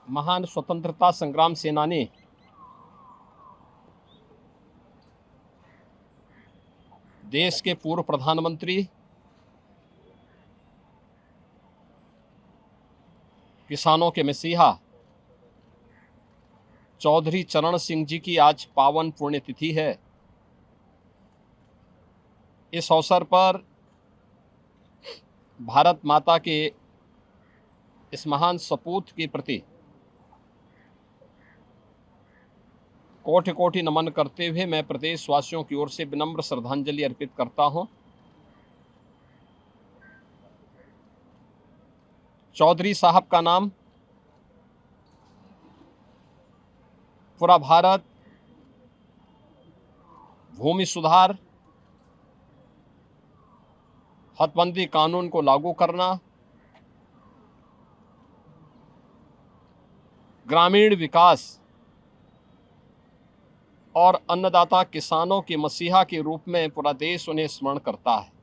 महान स्वतंत्रता संग्राम सेनानी देश के पूर्व प्रधानमंत्री, किसानों के मसीहा चौधरी चरण सिंह जी की आज पावन पुण्यतिथि है। इस अवसर पर भारत माता के इस महान सपूत के प्रति कोटि कोटि नमन करते हुए मैं प्रदेशवासियों की ओर से विनम्र श्रद्धांजलि अर्पित करता हूं। चौधरी साहब का नाम पूरा भारत भूमि सुधार, हदबंदी कानून को लागू करना, ग्रामीण विकास और अन्नदाता किसानों के मसीहा के रूप में पूरा देश उन्हें स्मरण करता है।